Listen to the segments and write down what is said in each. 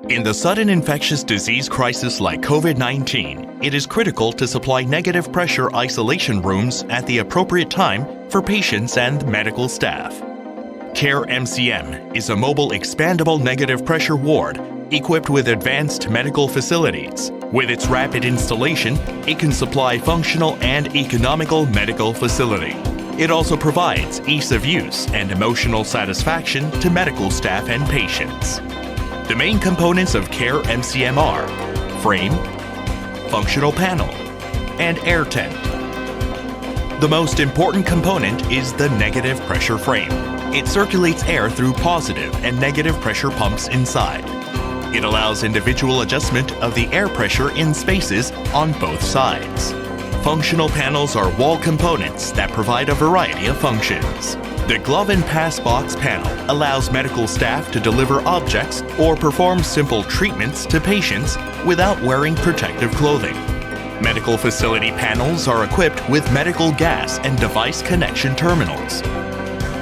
In the sudden infectious disease crisis like COVID-19, it is critical to supply negative pressure isolation rooms at the appropriate time for patients and medical staff. KARE MCM is a mobile expandable negative pressure ward equipped with advanced medical facilities. With its rapid installation, it can supply functional and economical medical facility. It also provides ease of use and emotional satisfaction to medical staff and patients. The main components of KARE MCM are frame, functional panel, and air tent. The most important component is the negative pressure frame. It circulates air through positive and negative pressure pumps inside. It allows individual adjustment of the air pressure in spaces on both sides. Functional panels are wall components that provide a variety of functions. The glove and pass box panel allows medical staff to deliver objects or perform simple treatments to patients without wearing protective clothing. Medical facility panels are equipped with medical gas and device connection terminals.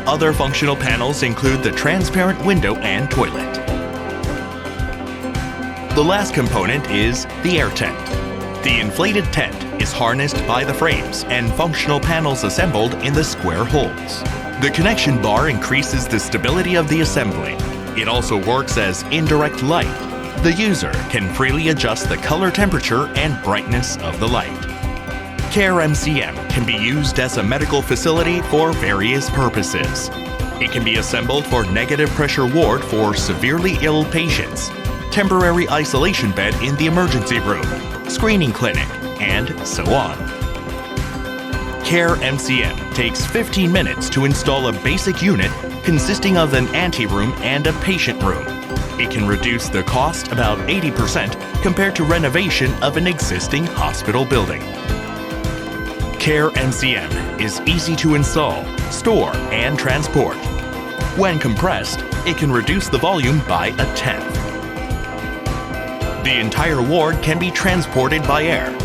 Other functional panels include the transparent window and toilet. The last component is the air tent. The inflated tent is harnessed by the frames and functional panels assembled in the square holes. The connection bar increases the stability of the assembly. It also works as indirect light. The user can freely adjust the color temperature and brightness of the light. KARE MCM can be used as a medical facility for various purposes. It can be assembled for negative pressure ward for severely ill patients, temporary isolation bed in the emergency room, screening clinic, and so on. KARE MCM takes 15 minutes to install a basic unit consisting of an anteroom and a patient room. It can reduce the cost about 80% compared to renovation of an existing hospital building. KARE MCM is easy to install, store, and transport. When compressed, it can reduce the volume by a tenth. The entire ward can be transported by air.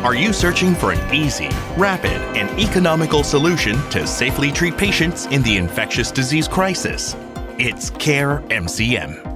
Are you searching for an easy, rapid, and economical solution to safely treat patients in the infectious disease crisis? It's KARE MCM.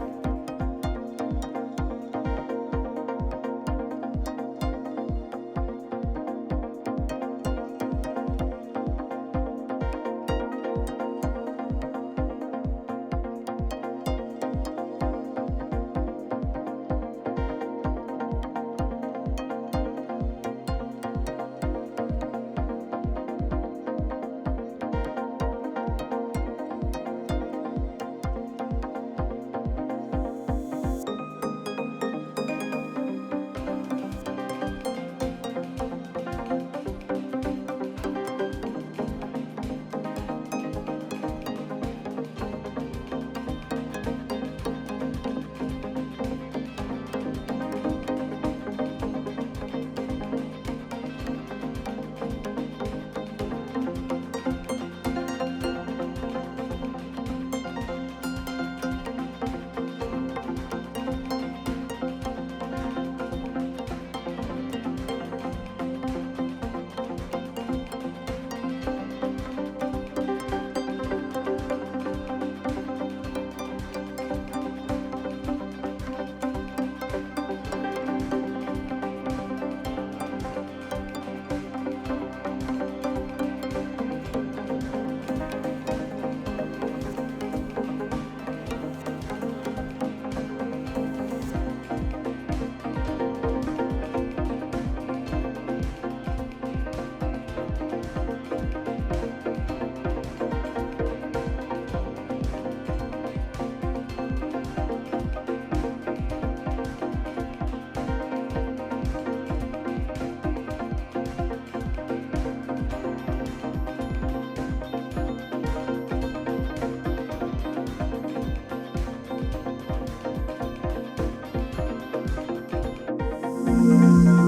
Thank you.